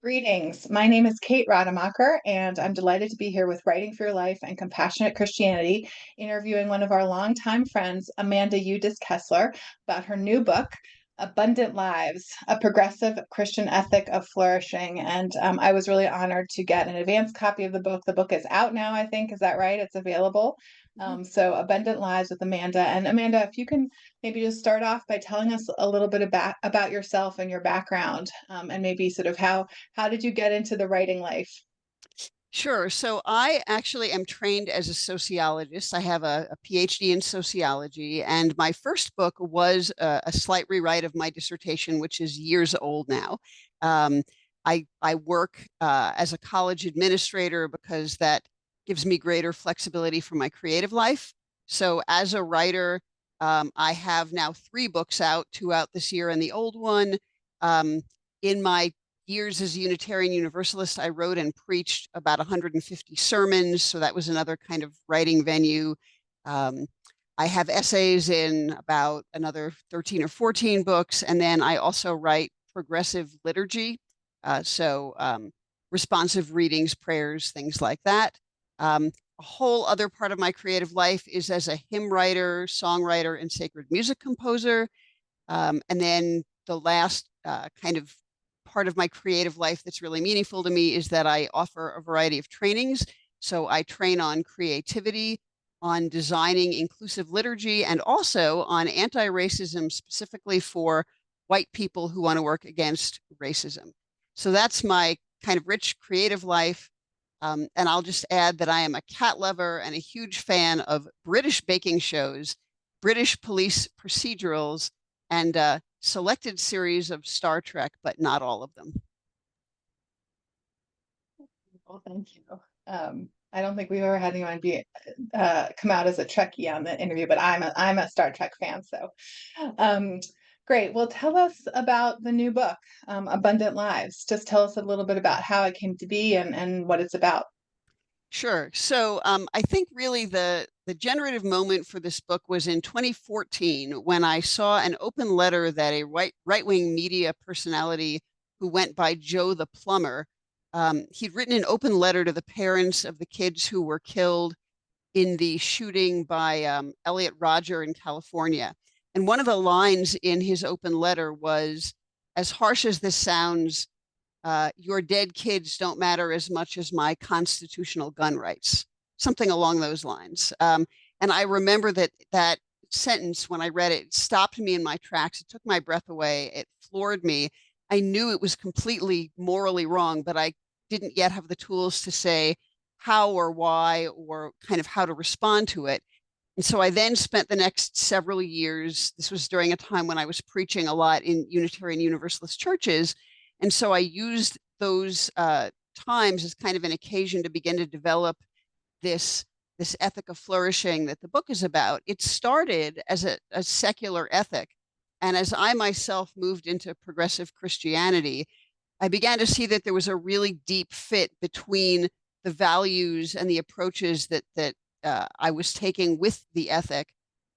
Greetings. My name is Kate Rademacher, and I'm delighted to be here with Writing for Your Life and Compassionate Christianity, interviewing one of our longtime friends, Amanda Udis-Kessler, about her new book, Abundant Lives, a progressive Christian ethic of flourishing. And I was really honored to get an advance copy of the book. The book is out now, I think. Is that right? It's available. So Abundant Lives with Amanda. And Amanda, if you can maybe just start off by telling us a little bit about yourself and your background, and maybe sort of how did you get into the writing life? Sure. So I actually am trained as a sociologist. I have a PhD in sociology, and my first book was a slight rewrite of my dissertation, which is years old now. Um, I work as a college administrator because that gives me greater flexibility for my creative life. So as a writer, I have now three books out, two out this year and the old one. In my years as a Unitarian Universalist, I wrote and preached about 150 sermons. So that was another kind of writing venue. Um, I have essays in about another 13 or 14 books. And then I also write progressive liturgy. Responsive readings, prayers, things like that. A whole other part of my creative life is as a hymn writer, songwriter, and sacred music composer. And then the last kind of part of my creative life that's really meaningful to me is that I offer a variety of trainings. So I train on creativity, on designing inclusive liturgy, and also on anti-racism, specifically for white people who want to work against racism. So that's my kind of rich creative life. And I'll just add that I am a cat lover and a huge fan of British baking shows, British police procedurals, and selected series of Star Trek, but not all of them. Well, thank you. I don't think we've ever had anyone be come out as a Trekkie on the interview, but I'm a Star Trek fan. So, um, great. Well, tell us about the new book, Abundant Lives. Just tell us a little bit about how it came to be and what it's about. Sure. So I think really the generative moment for this book was in 2014 when I saw an open letter that a right-wing media personality who went by Joe the Plumber, he'd written an open letter to the parents of the kids who were killed in the shooting by Elliot Rodger in California. And one of the lines in his open letter was, as harsh as this sounds, your dead kids don't matter as much as my constitutional gun rights, something along those lines. And I remember that sentence, when I read it, it stopped me in my tracks. It took my breath away. It floored me. I knew it was completely morally wrong, but I didn't yet have the tools to say how or why or kind of how to respond to it. And so I then spent the next several years, this was during a time when I was preaching a lot in Unitarian Universalist churches. And so I used those times as kind of an occasion to begin to develop this, this ethic of flourishing that the book is about. It started as a secular ethic. And as I myself moved into progressive Christianity, I began to see that there was a really deep fit between the values and the approaches that I was taking with the ethic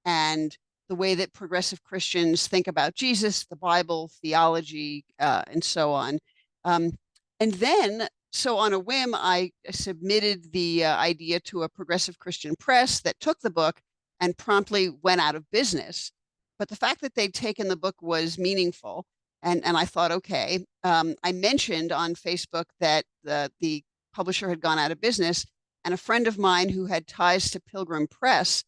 and the way that progressive Christians think about Jesus, the Bible, theology, and so on. Um, and then, so on a whim, I submitted the idea to a progressive Christian press that took the book and promptly went out of business. But the fact that they'd taken the book was meaningful. And I thought, okay, I mentioned on Facebook that the publisher had gone out of business. And a friend of mine who had ties to Pilgrim Press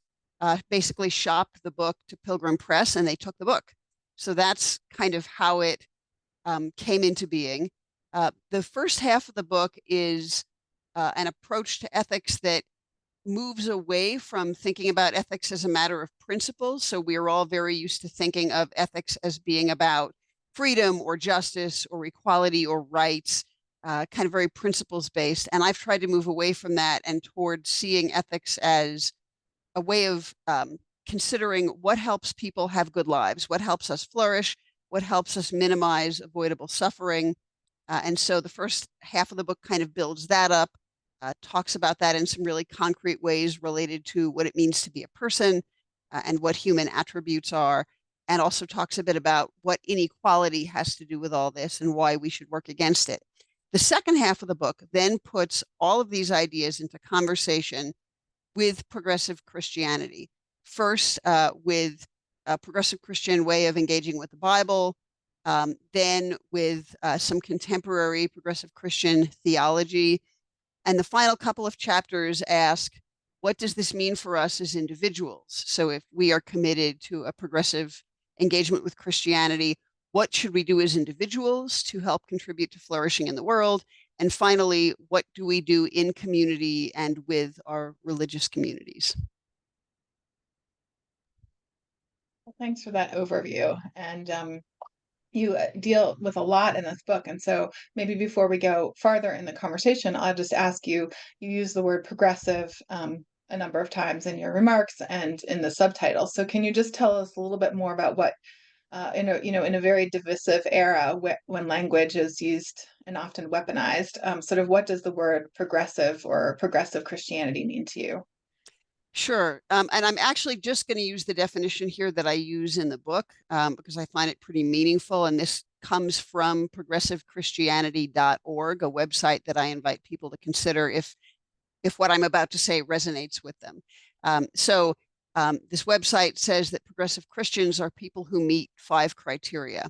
basically shopped the book to Pilgrim Press and they took the book. So that's kind of how it came into being. The first half of the book is an approach to ethics that moves away from thinking about ethics as a matter of principles. So we are all very used to thinking of ethics as being about freedom or justice or equality or rights, kind of very principles based. And I've tried to move away from that and towards seeing ethics as a way of considering what helps people have good lives, what helps us flourish, what helps us minimize avoidable suffering. And so the first half of the book kind of builds that up, talks about that in some really concrete ways related to what it means to be a person and what human attributes are, and also talks a bit about what inequality has to do with all this and why we should work against it. The second half of the book then puts all of these ideas into conversation with progressive Christianity. First, with a progressive Christian way of engaging with the Bible, then with some contemporary progressive Christian theology. And the final couple of chapters ask, what does this mean for us as individuals? So if we are committed to a progressive engagement with Christianity, what should we do as individuals to help contribute to flourishing in the world? And finally, what do we do in community and with our religious communities? Well, thanks for that overview. And you deal with a lot in this book. And so maybe before we go farther in the conversation, I'll just ask you, you use the word progressive a number of times in your remarks and in the subtitle. So can you just tell us a little bit more about what in a very divisive era when language is used and often weaponized, sort of what does the word progressive or progressive Christianity mean to you? Sure. And I'm actually just going to use the definition here that I use in the book because I find it pretty meaningful. And this comes from progressivechristianity.org, a website that I invite people to consider if what I'm about to say resonates with them. This website says that progressive Christians are people who meet 5 criteria.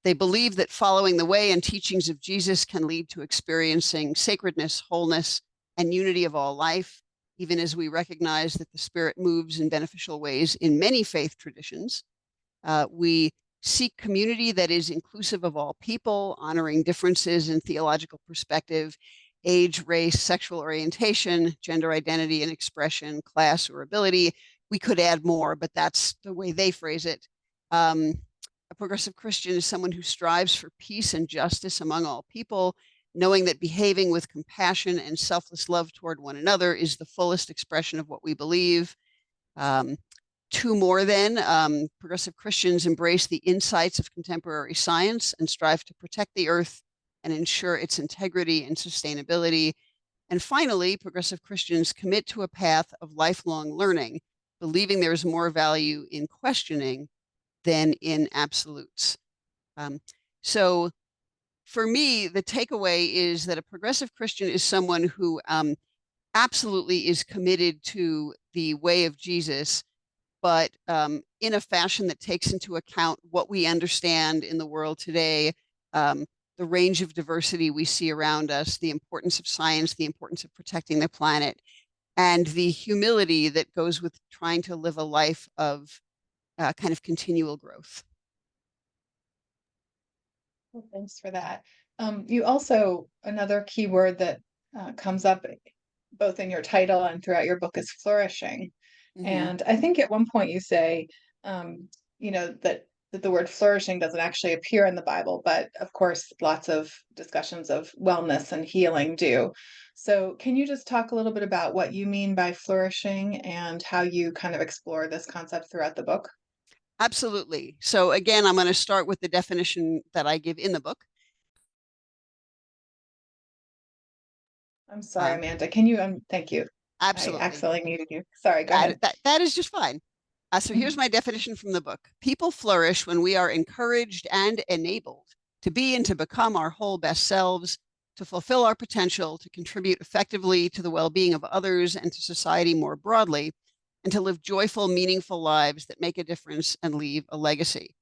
They believe that following the way and teachings of Jesus can lead to experiencing sacredness, wholeness, and unity of all life, even as we recognize that the Spirit moves in beneficial ways in many faith traditions. We seek community that is inclusive of all people, honoring differences in theological perspective, age, race, sexual orientation, gender identity and expression, class, or ability. We could add more, but that's the way they phrase it. A progressive Christian is someone who strives for peace and justice among all people, knowing that behaving with compassion and selfless love toward one another is the fullest expression of what we believe. 2 more then, progressive Christians embrace the insights of contemporary science and strive to protect the earth and ensure its integrity and sustainability. And finally, progressive Christians commit to a path of lifelong learning, believing there is more value in questioning than in absolutes. So for me, the takeaway is that a progressive Christian is someone who absolutely is committed to the way of Jesus, but in a fashion that takes into account what we understand in the world today, the range of diversity we see around us, the importance of science, the importance of protecting the planet, and the humility that goes with trying to live a life of kind of continual growth. Well, thanks for that. You also, another key word that comes up both in your title and throughout your book is flourishing. Mm-hmm. And I think at one point you say, that the word flourishing doesn't actually appear in the Bible, but of course, lots of discussions of wellness and healing do. So, can you just talk a little bit about what you mean by flourishing and how you kind of explore this concept throughout the book? Absolutely. So again, I'm going to start with the definition that I give in the book. I'm sorry, Uh, Amanda. Can you? Thank you. I Absolutely. accidentally muted you. Sorry. Go That, ahead. that, that is just fine. So here's my definition from the book. People flourish when we are encouraged and enabled to be and to become our whole best selves, to fulfill our potential, to contribute effectively to the well-being of others and to society more broadly, and to live joyful, meaningful lives that make a difference and leave a legacy.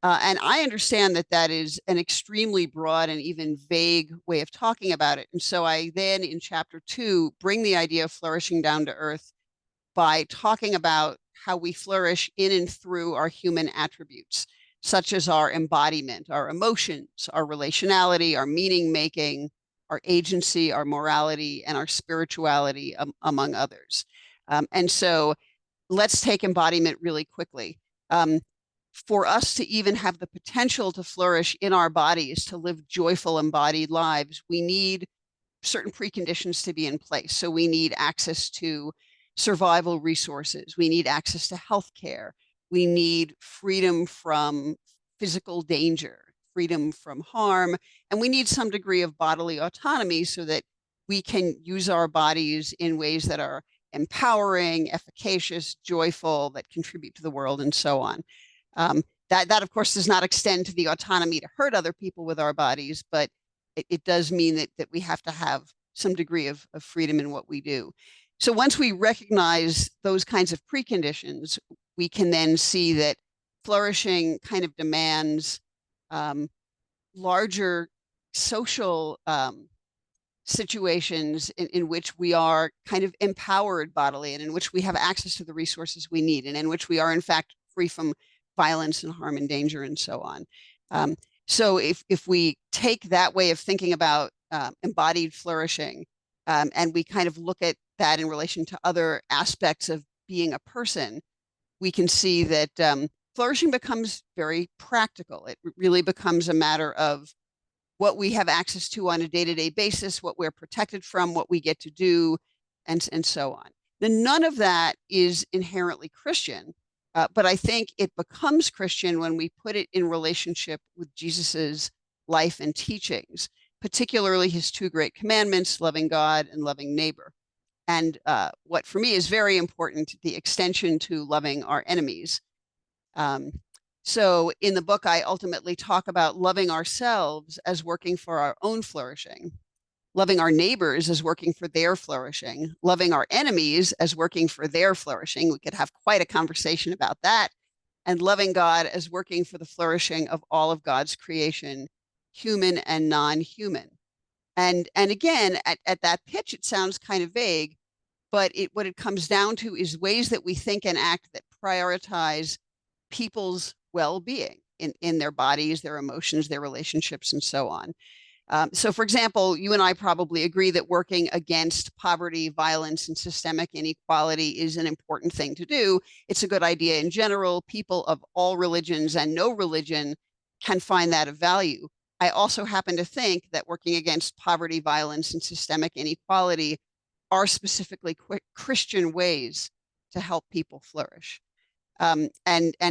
And I understand that that is an extremely broad and even vague way of talking about it. And so I then, in chapter 2, bring the idea of flourishing down to earth by talking about how we flourish in and through our human attributes, such as our embodiment, our emotions, our relationality, our meaning making, our agency, our morality, and our spirituality, among others. And so let's take embodiment really quickly. For us to even have the potential to flourish in our bodies, to live joyful, embodied lives, we need certain preconditions to be in place. So we need access to survival resources. We need access to health care. We need freedom from physical danger, freedom from harm, and we need some degree of bodily autonomy so that we can use our bodies in ways that are empowering, efficacious, joyful, that contribute to the world, and so on. That, of course, does not extend to the autonomy to hurt other people with our bodies, but it does mean that we have to have some degree of freedom in what we do. So once we recognize those kinds of preconditions, we can then see that flourishing kind of demands larger social situations in which we are kind of empowered bodily and in which we have access to the resources we need and in which we are in fact free from violence and harm and danger and so on. So if we take that way of thinking about embodied flourishing and we kind of look at that in relation to other aspects of being a person, we can see that flourishing becomes very practical. It really becomes a matter of what we have access to on a day-to-day basis, what we're protected from, what we get to do, and so on. Now, none of that is inherently Christian, but I think it becomes Christian when we put it in relationship with Jesus's life and teachings, particularly his two great commandments, loving God and loving neighbor. And what for me is very important, the extension to loving our enemies. So in the book, I ultimately talk about loving ourselves as working for our own flourishing, loving our neighbors as working for their flourishing, loving our enemies as working for their flourishing. We could have quite a conversation about that. And loving God as working for the flourishing of all of God's creation, human and non-human. And again, at that pitch, it sounds kind of vague, but what it comes down to is ways that we think and act that prioritize people's well-being in their bodies, their emotions, their relationships, and so on. So, for example, you and I probably agree that working against poverty, violence, and systemic inequality is an important thing to do. It's a good idea in general. People of all religions and no religion can find that of value. I also happen to think that working against poverty, violence, and systemic inequality are specifically Christian ways to help people flourish. And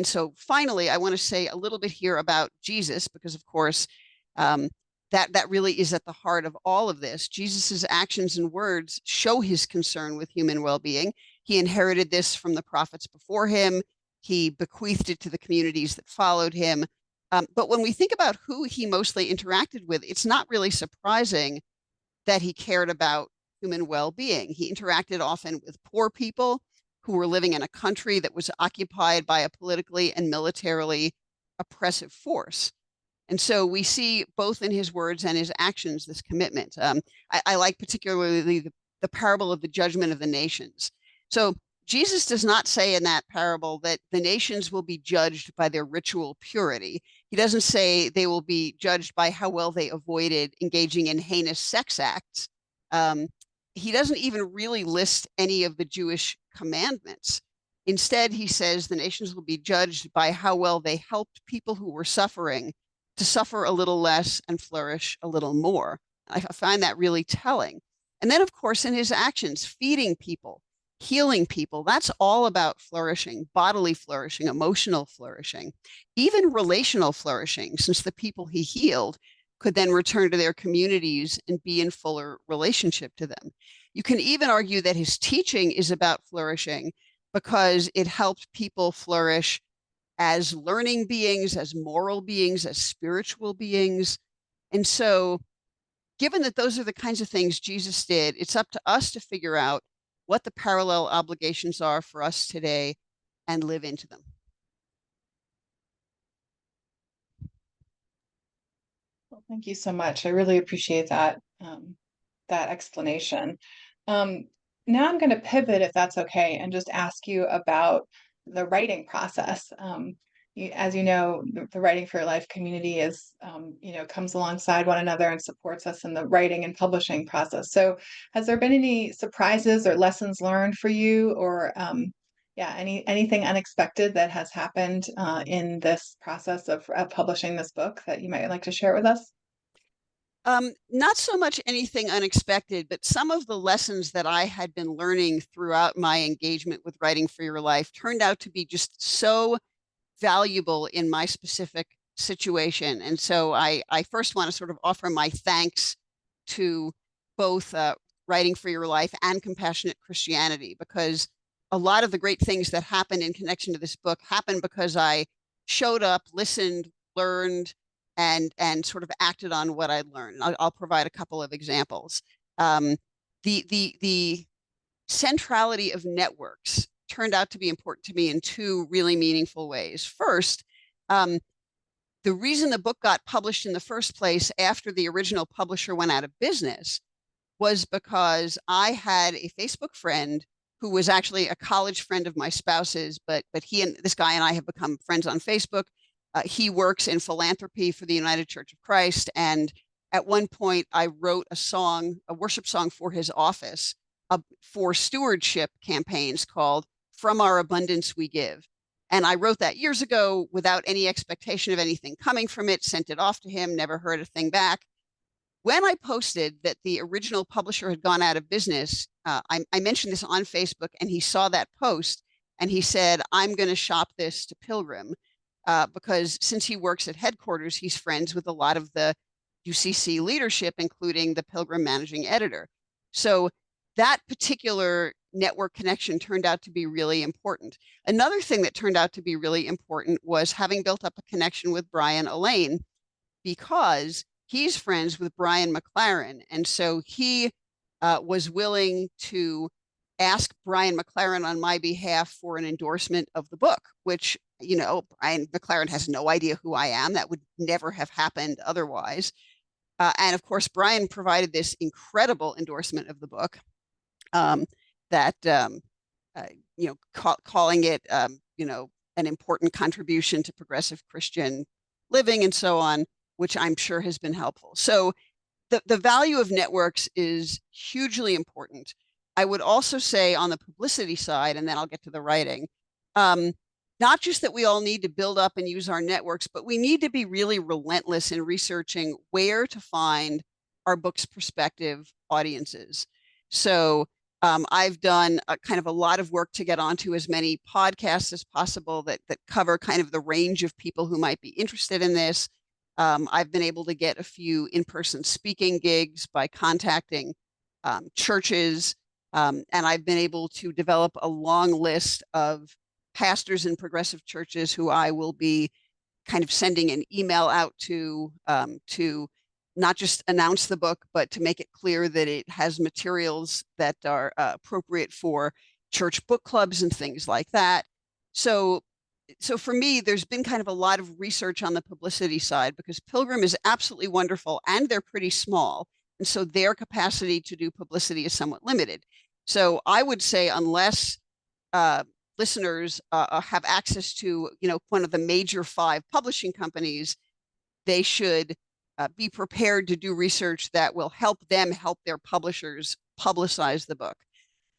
so finally, I want to say a little bit here about Jesus, because of course, that really is at the heart of all of this. Jesus's actions and words show his concern with human well-being. He inherited this from the prophets before him. He bequeathed it to the communities that followed him. But when we think about who he mostly interacted with, it's not really surprising that he cared about human well-being. He interacted often with poor people who were living in a country that was occupied by a politically and militarily oppressive force. And so we see both in his words and his actions this commitment. I like particularly the parable of the judgment of the nations. So Jesus does not say in that parable that the nations will be judged by their ritual purity. He doesn't say they will be judged by how well they avoided engaging in heinous sex acts. He doesn't even really list any of the Jewish commandments. Instead, he says the nations will be judged by how well they helped people who were suffering to suffer a little less and flourish a little more. I find that really telling. And then, of course, in his actions, feeding people, healing people, that's all about flourishing, bodily flourishing, emotional flourishing, even relational flourishing, since the people he healed could then return to their communities and be in fuller relationship to them. You can even argue that his teaching is about flourishing because it helped people flourish as learning beings, as moral beings, as spiritual beings. And so, given that those are the kinds of things Jesus did, it's up to us to figure out what the parallel obligations are for us today and live into them. Well, thank you so much. I really appreciate that that explanation. Now I'm going to pivot, if that's okay, and just ask you about the writing process. As you know, the Writing for Your Life community is, comes alongside one another and supports us in the writing and publishing process. So, has there been any surprises or lessons learned for you, or anything unexpected that has happened in this process of publishing this book that you might like to share with us? Not so much anything unexpected, but some of the lessons that I had been learning throughout my engagement with Writing for Your Life turned out to be just so valuable in my specific situation. And so I first want to sort of offer my thanks to both Writing for Your Life and Compassionate Christianity, because a lot of the great things that happened in connection to this book happened because I showed up, listened, learned, and sort of acted on what I'd learned. I'll provide a couple of examples. Um, the centrality of networks turned out to be important to me in two really meaningful ways. First, um, the reason the book got published in the first place after the original publisher went out of business was because I had a Facebook friend who was actually a college friend of my spouse's, but he and this guy and I have become friends on Facebook. He works in philanthropy for the United Church of Christ, and at one point I wrote a song, a worship song for his office, for stewardship campaigns called "From Our Abundance We Give." And I wrote that years ago without any expectation of anything coming from it, sent it off to him, never heard a thing back. When I posted that the original publisher had gone out of business, I mentioned this on Facebook, and he saw that post and he said, "I'm going to shop this to Pilgrim," because since he works at headquarters, he's friends with a lot of the UCC leadership, including the Pilgrim managing editor. So that particular network connection turned out to be really important. Another thing that turned out to be really important was having built up a connection with Brian Elaine, because he's friends with Brian McLaren. And so he was willing to ask Brian McLaren on my behalf for an endorsement of the book, which, Brian McLaren has no idea who I am. That would never have happened otherwise. And of course, Brian provided this incredible endorsement of the book, that, calling it, an important contribution to progressive Christian living and so on, which I'm sure has been helpful. So the value of networks is hugely important. I would also say on the publicity side, and then I'll get to the writing, not just that we all need to build up and use our networks, but we need to be really relentless in researching where to find our book's prospective audiences. So I've done kind of a lot of work to get onto as many podcasts as possible that cover kind of the range of people who might be interested in this. I've been able to get a few in-person speaking gigs by contacting churches, and I've been able to develop a long list of pastors in progressive churches who I will be kind of sending an email out to not just announce the book, but to make it clear that it has materials that are appropriate for church book clubs and things like that. So for me, there's been kind of a lot of research on the publicity side, because Pilgrim is absolutely wonderful and they're pretty small. And so their capacity to do publicity is somewhat limited. So I would say, unless listeners have access to, one of the major 5 publishing companies, they should be prepared to do research that will help them help their publishers publicize the book.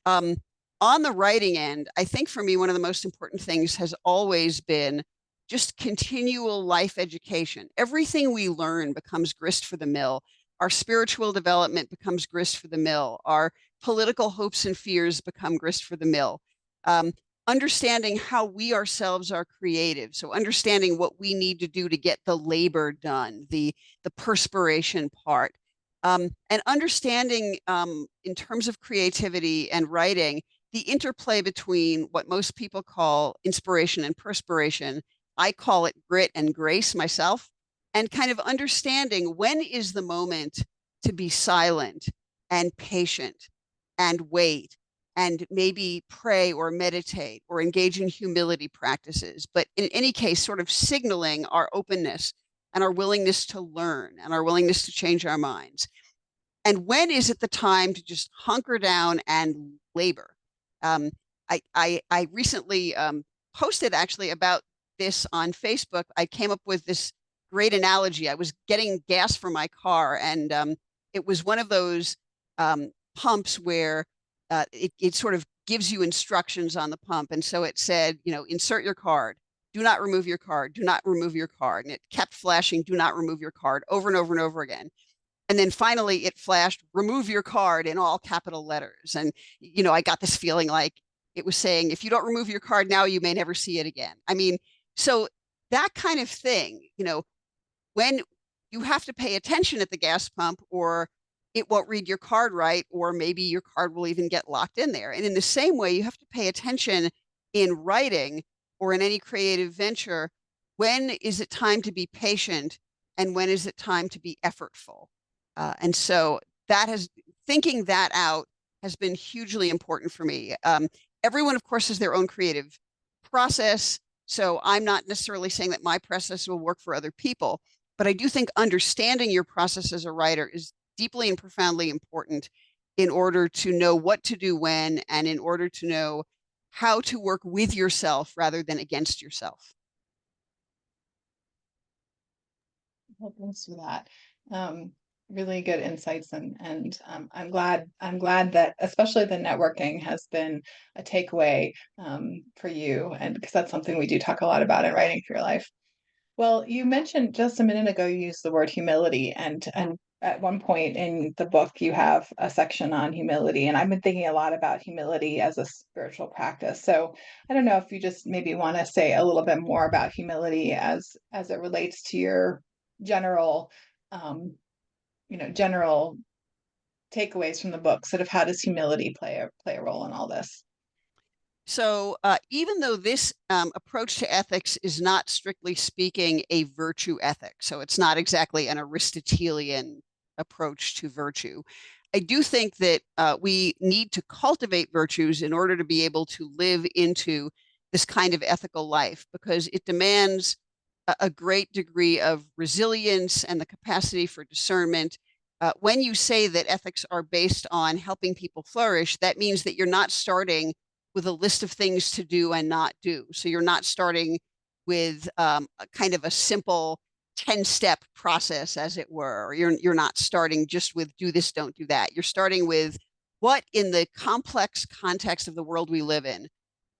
On the writing end, I think for me, one of the most important things has always been just continual life education. Everything we learn becomes grist for the mill. Our spiritual development becomes grist for the mill. Our political hopes and fears become grist for the mill. Understanding how we ourselves are creative. So understanding what we need to do to get the labor done, the perspiration part. And understanding, in terms of creativity and writing, the interplay between what most people call inspiration and perspiration. I call it grit and grace myself, and kind of understanding when is the moment to be silent and patient and wait and maybe pray or meditate or engage in humility practices. But in any case, sort of signaling our openness and our willingness to learn and our willingness to change our minds. And when is it the time to just hunker down and labor? I recently posted actually about this on Facebook. I came up with this great analogy. I was getting gas for my car, and it was one of those pumps where it sort of gives you instructions on the pump. And so it said, insert your card, do not remove your card, do not remove your card. And it kept flashing, do not remove your card, over and over and over again. And then finally it flashed, remove your card, in all capital letters. And, I got this feeling like it was saying, if you don't remove your card now, you may never see it again. I mean, so that kind of thing, when you have to pay attention at the gas pump, or it won't read your card right, or maybe your card will even get locked in there. And in the same way, you have to pay attention in writing or in any creative venture. When is it time to be patient and when is it time to be effortful? And so thinking that out has been hugely important for me. Everyone, of course, has their own creative process. So I'm not necessarily saying that my process will work for other people, but I do think understanding your process as a writer is deeply and profoundly important in order to know what to do when, and in order to know how to work with yourself rather than against yourself. Well, thanks for that. Really good insights, and I'm glad that especially the networking has been a takeaway for you, and because that's something we do talk a lot about in Writing for Your Life. Well, you mentioned just a minute ago, you used the word humility, and at one point in the book, you have a section on humility, and I've been thinking a lot about humility as a spiritual practice. So I don't know if you just maybe want to say a little bit more about humility as it relates to your general, um, general takeaways from the book. Sort of how does humility play a role in all this? So even though this approach to ethics is not strictly speaking a virtue ethic, so it's not exactly an Aristotelian approach to virtue, I do think that we need to cultivate virtues in order to be able to live into this kind of ethical life, because it demands a great degree of resilience and the capacity for discernment. When you say that ethics are based on helping people flourish, that means that you're not starting with a list of things to do and not do. So you're not starting with a kind of a simple 10-step process, as it were. Or you're not starting just with do this, don't do that. You're starting with what, in the complex context of the world we live in,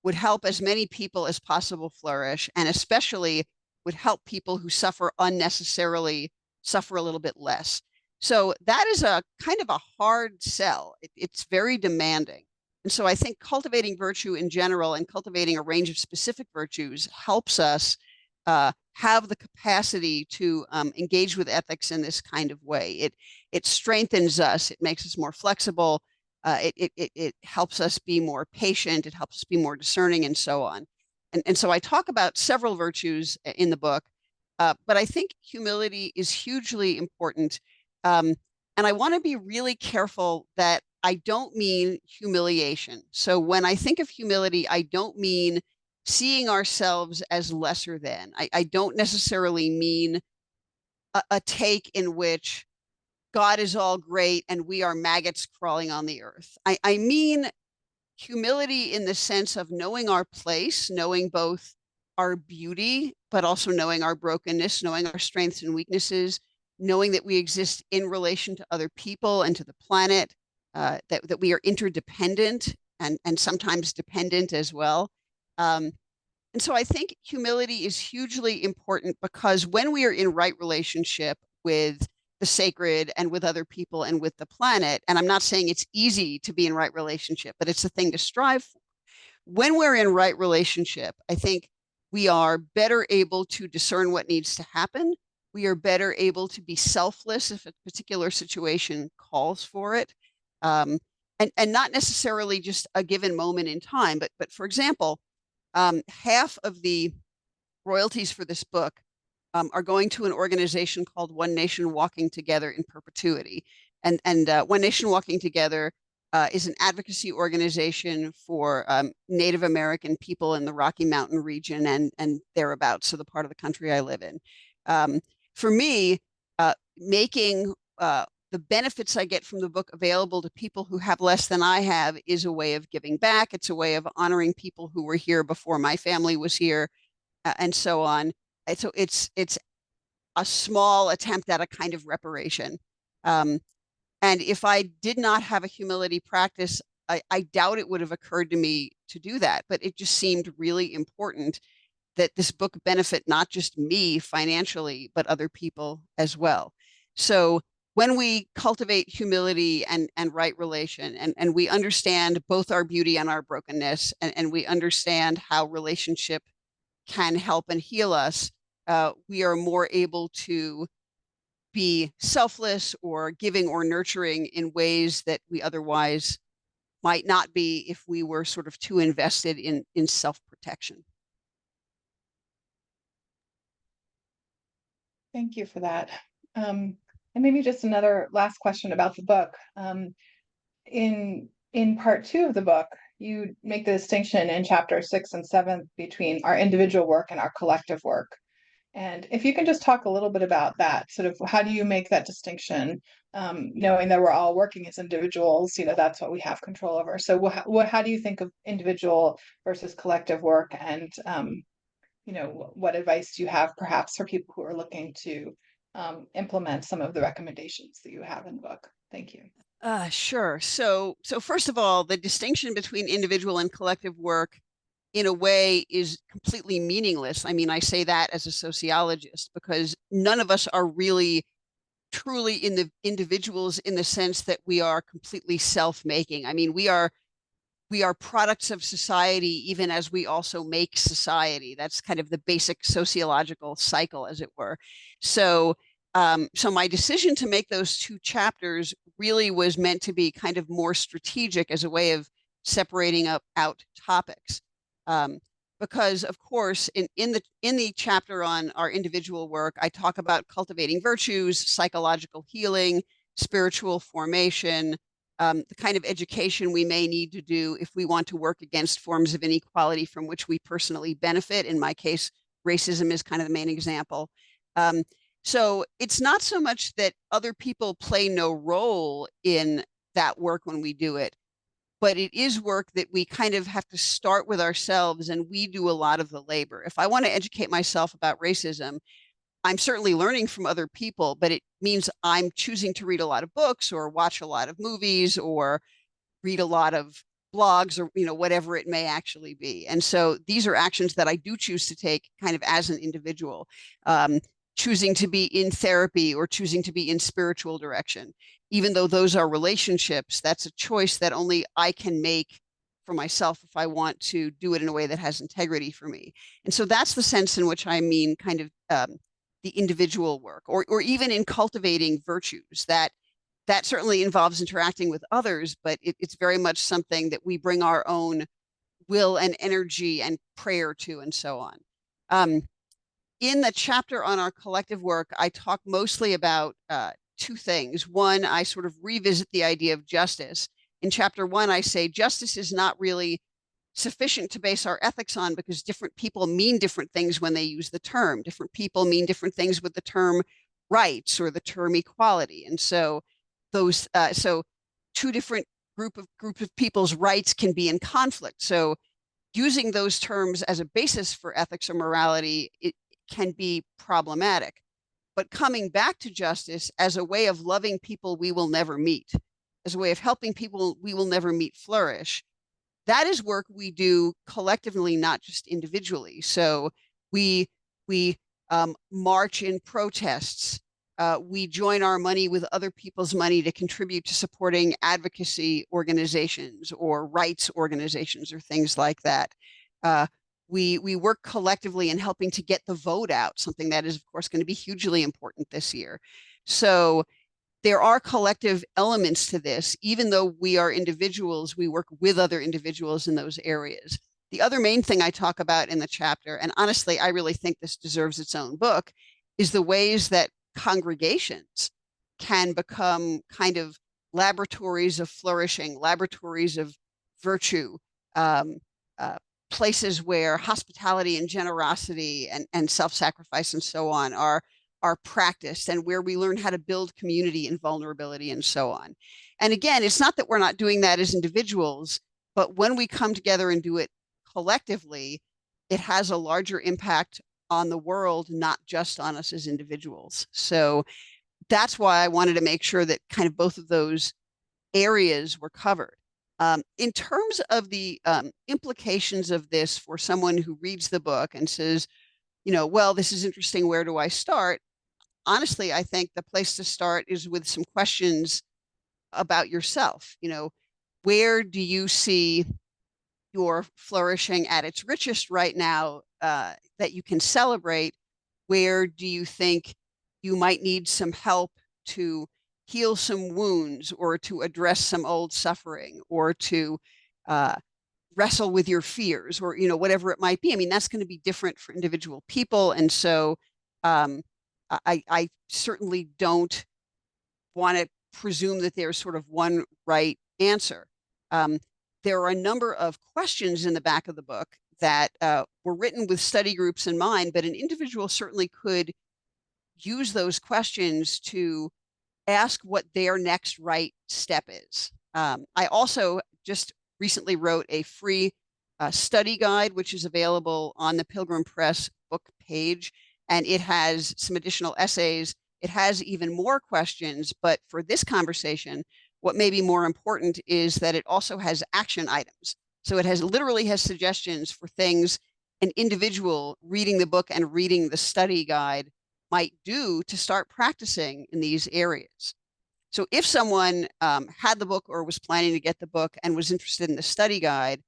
would help as many people as possible flourish, and especially would help people who suffer unnecessarily suffer a little bit less. So that is a kind of a hard sell. It's very demanding. And so I think cultivating virtue in general and cultivating a range of specific virtues helps us have the capacity to engage with ethics in this kind of way. It strengthens us. It makes us more flexible. It helps us be more patient. It helps us be more discerning, and so on. And so I talk about several virtues in the book, but I think humility is hugely important. And I want to be really careful that I don't mean humiliation. So when I think of humility, I don't mean seeing ourselves as lesser than. I don't necessarily mean a take in which God is all great and we are maggots crawling on the earth. I mean humility in the sense of knowing our place, knowing both our beauty, but also knowing our brokenness, knowing our strengths and weaknesses, knowing that we exist in relation to other people and to the planet, that we are interdependent and sometimes dependent as well. And so I think humility is hugely important, because when we are in right relationship with the sacred and with other people and with the planet, and I'm not saying it's easy to be in right relationship, but it's a thing to strive for. When we're in right relationship, I think we are better able to discern what needs to happen. We are better able to be selfless if a particular situation calls for it. And not necessarily just a given moment in time, but for example, half of the royalties for this book are going to an organization called One Nation Walking Together in Perpetuity. And One Nation Walking Together is an advocacy organization for Native American people in the Rocky Mountain region and thereabouts, so the part of the country I live in. For me, making the benefits I get from the book available to people who have less than I have is a way of giving back. It's a way of honoring people who were here before my family was here, and so on. And so it's a small attempt at a kind of reparation. Um, and if I did not have a humility practice, I doubt it would have occurred to me to do that. But it just seemed really important that this book benefit not just me financially, but other people as well. So when we cultivate humility and right relation, and we understand both our beauty and our brokenness, and we understand how relationship can help and heal us, we are more able to be selfless or giving or nurturing in ways that we otherwise might not be if we were sort of too invested in self-protection. Thank you for that. And maybe just another last question about the book. In part two of the book, you make the distinction in chapter 6 and 7 between our individual work and our collective work. And if you can just talk a little bit about that, sort of how do you make that distinction, knowing that we're all working as individuals, that's what we have control over. So how do you think of individual versus collective work? And, what advice do you have perhaps for people who are looking to implement some of the recommendations that you have in the book? Thank you. Sure. So first of all, the distinction between individual and collective work in a way is completely meaningless. I mean, I say that as a sociologist because none of us are really truly in the individuals in the sense that we are completely self-making. I mean, we are products of society even as we also make society. That's kind of the basic sociological cycle, as it were. So so my decision to make those two chapters really was meant to be kind of more strategic as a way of separating out topics. Um, because of course, in the chapter on our individual work, I talk about cultivating virtues, psychological healing, spiritual formation, the kind of education we may need to do if we want to work against forms of inequality from which we personally benefit. In my case, racism is kind of the main example. Um, so it's not so much that other people play no role in that work when we do it, but it is work that we kind of have to start with ourselves, and we do a lot of the labor. If I want to educate myself about racism, I'm certainly learning from other people, but it means I'm choosing to read a lot of books or watch a lot of movies or read a lot of blogs or whatever it may actually be. And so these are actions that I do choose to take kind of as an individual, choosing to be in therapy or choosing to be in spiritual direction. Even though those are relationships, that's a choice that only I can make for myself if I want to do it in a way that has integrity for me. And so that's the sense in which I mean kind of the individual work, or even in cultivating virtues. That certainly involves interacting with others, but it's very much something that we bring our own will and energy and prayer to, and so on. In the chapter on our collective work, I talk mostly about two things. One, I sort of revisit the idea of justice. In chapter 1, I say justice is not really sufficient to base our ethics on because different people mean different things when they use the term. Different people mean different things with the term rights or the term equality. And so so two different group of people's rights can be in conflict. So using those terms as a basis for ethics or morality, it can be problematic. But coming back to justice as a way of loving people we will never meet, as a way of helping people we will never meet flourish, that is work we do collectively, not just individually. So we march in protests. We join our money with other people's money to contribute to supporting advocacy organizations or rights organizations or things like that. We work collectively in helping to get the vote out, something that is, of course, going to be hugely important this year. So there are collective elements to this. Even though we are individuals, we work with other individuals in those areas. The other main thing I talk about in the chapter, and honestly, I really think this deserves its own book, is the ways that congregations can become kind of laboratories of flourishing, laboratories of virtue, places where hospitality and generosity and self-sacrifice and so on are practiced, and where we learn how to build community and vulnerability and so on. And again, it's not that we're not doing that as individuals, but when we come together and do it collectively, it has a larger impact on the world, not just on us as individuals. So that's why I wanted to make sure that kind of both of those areas were covered. In terms of the implications of this for someone who reads the book and says, well, this is interesting, where do I start? Honestly, I think the place to start is with some questions about yourself. Where do you see your flourishing at its richest right now, that you can celebrate? Where do you think you might need some help to heal some wounds, or to address some old suffering, or to wrestle with your fears, or whatever it might be? I mean, that's going to be different for individual people. And so I certainly don't want to presume that there's sort of one right answer. Um, there are a number of questions in the back of the book that were written with study groups in mind, but an individual certainly could use those questions to ask what their next right step is. I also just recently wrote a free study guide, which is available on the Pilgrim Press book page, and it has some additional essays. It has even more questions, but for this conversation, what may be more important is that it also has action items. So it has literally has suggestions for things an individual reading the book and reading the study guide might do to start practicing in these areas. So if someone had the book or was planning to get the book and was interested in the study guide,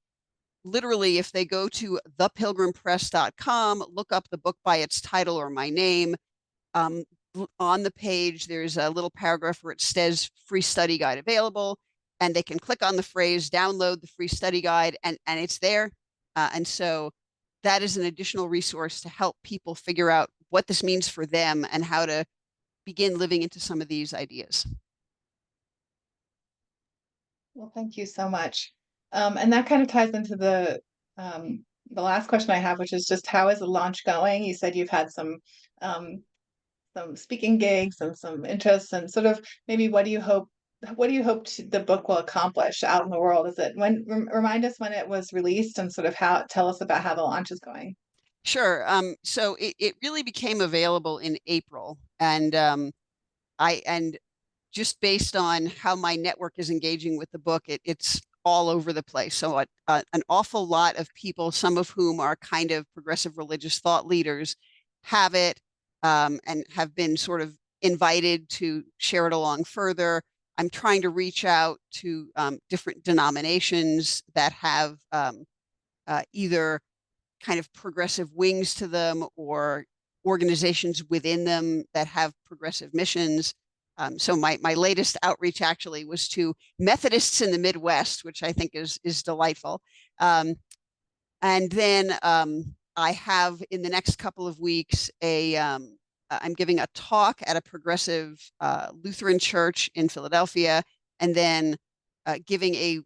literally, if they go to thepilgrimpress.com, look up the book by its title or my name, on the page, there's a little paragraph where it says free study guide available, and they can click on the phrase, download the free study guide, and it's there. And so that is an additional resource to help people figure out what this means for them and how to begin living into some of these ideas. Well, thank you so much. And that kind of ties into the last question I have, which is just how is the launch going? You said you've had some speaking gigs and some interests, and sort of maybe what do you hope the book will accomplish out in the world? Is it when remind us when it was released and sort of how tell us about how the launch is going? Sure. So it really became available in April, and and just based on how my network is engaging with the book, it's all over the place. So an awful lot of people, some of whom are kind of progressive religious thought leaders, have it and have been sort of invited to share it along further. I'm trying to reach out to different denominations that have either kind of progressive wings to them or organizations within them that have progressive missions. So my latest outreach actually was to Methodists in the Midwest, which I think is delightful. And then I have in the next couple of weeks I'm giving a talk at a progressive Lutheran church in Philadelphia, and then giving a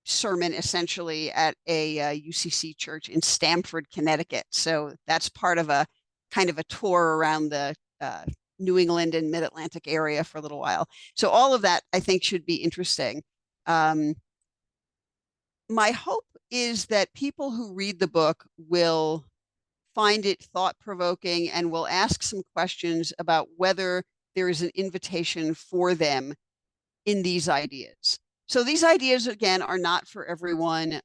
sermon essentially at a UCC church in Stamford, Connecticut. So that's part of a kind of a tour around the New England and Mid-Atlantic area for a little while. So all of that I think should be interesting. My hope is that people who read the book will find it thought-provoking and will ask some questions about whether there is an invitation for them in these ideas. So these ideas, again, are not for everyone.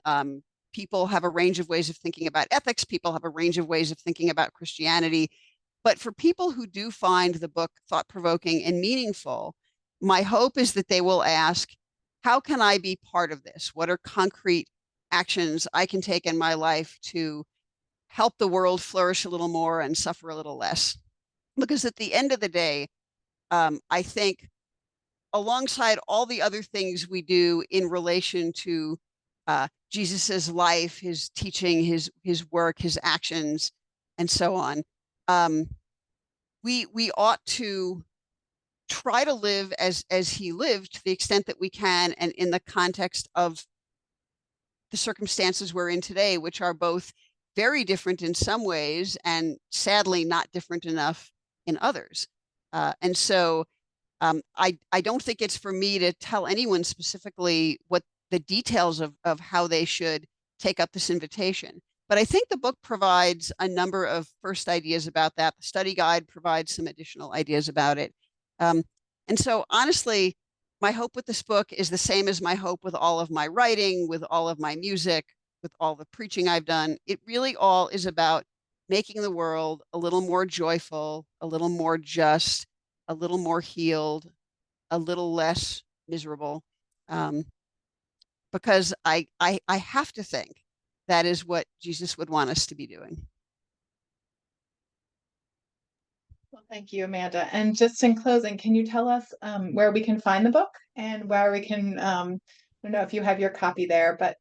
People have a range of ways of thinking about ethics. People have a range of ways of thinking about Christianity. But for people who do find the book thought-provoking and meaningful, my hope is that they will ask, how can I be part of this? What are concrete actions I can take in my life to help the world flourish a little more and suffer a little less? Because at the end of the day, I think alongside all the other things we do in relation to Jesus's life, his teaching, his work, his actions, and so on, we ought to try to live as he lived to the extent that we can, and in the context of the circumstances we're in today, which are both very different in some ways and sadly not different enough in others. And so I don't think it's for me to tell anyone specifically what the details of how they should take up this invitation. But I think the book provides a number of first ideas about that. The study guide provides some additional ideas about it. And so honestly, my hope with this book is the same as my hope with all of my writing, with all of my music, with all the preaching I've done. It really all is about making the world a little more joyful, a little more just, a little more healed, a little less miserable. Because I have to think that is what Jesus would want us to be doing. Well, thank you, Amanda. And just in closing, can you tell us where we can find the book and where we can, I don't know if you have your copy there, but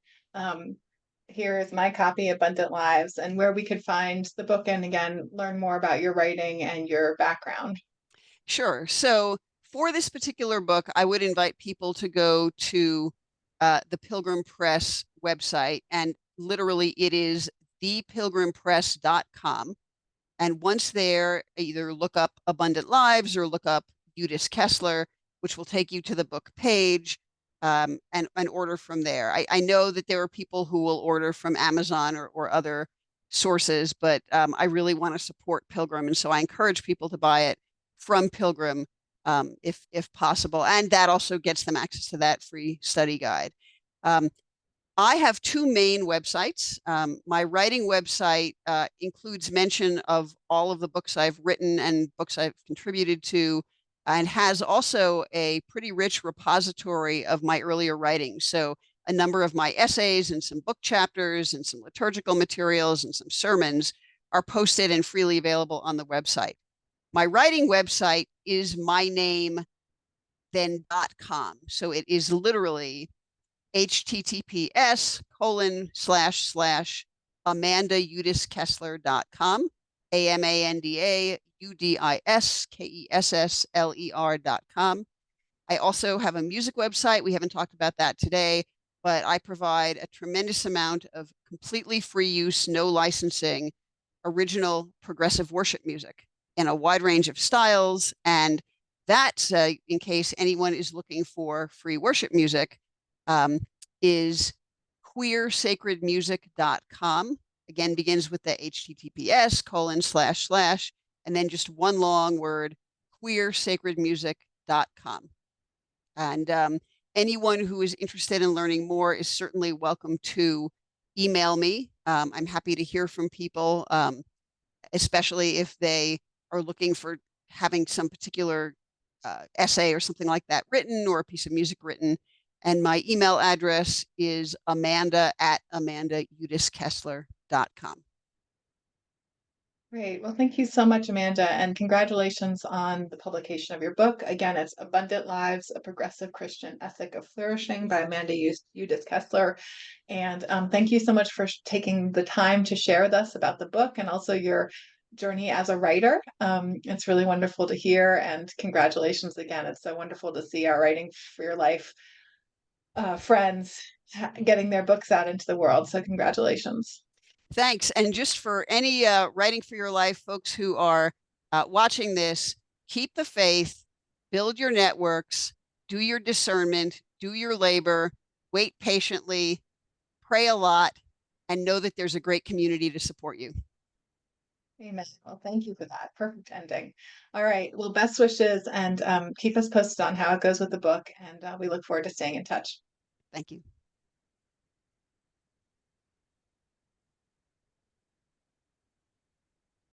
here is my copy, Abundant Lives, and where we could find the book and again learn more about your writing and your background. Sure. So for this particular book, I would invite people to go to the Pilgrim Press website, and literally it is thepilgrimpress.com. And once there, either look up Abundant Lives or look up Udis-Kessler, which will take you to the book page, and order from there. I know that there are people who will order from Amazon or other sources, but I really want to support Pilgrim. And so I encourage people to buy it from Pilgrim if possible. And that also gets them access to that free study guide. Um, I have two main websites. My writing website includes mention of all of the books I've written and books I've contributed to, and has also a pretty rich repository of my earlier writing. So a number of my essays and some book chapters and some liturgical materials and some sermons are posted and freely available on the website. My writing website is my name, then .com. So it is literally https://AmandaUdiskessler.com, AmandaUdiskessler.com. I also have a music website. We haven't talked about that today, but I provide a tremendous amount of completely free use, no licensing, original progressive worship music in a wide range of styles. And that's in case anyone is looking for free worship music, is queersacredmusic.com. Again, begins with the https:// and then just one long word, queersacredmusic.com. And anyone who is interested in learning more is certainly welcome to email me. I'm happy to hear from people, especially if they are looking for having some particular essay or something like that written, or a piece of music written. And my email address is amanda@amandaudis-kessler.com. Great. Well, thank you so much, Amanda, and congratulations on the publication of your book. Again, it's Abundant Lives, A Progressive Christian Ethic of Flourishing by Amanda Udis-Kessler. And thank you so much for taking the time to share with us about the book and also your journey as a writer. It's really wonderful to hear, and congratulations again. It's so wonderful to see our Writing for Your Life friends getting their books out into the world. So congratulations. Thanks. And just for any Writing for Your Life folks who are watching this, keep the faith, build your networks, do your discernment, do your labor, wait patiently, pray a lot, and know that there's a great community to support you. Amen. Well, thank you for that. Perfect ending. All right. Well, best wishes, and keep us posted on how it goes with the book. And we look forward to staying in touch. Thank you.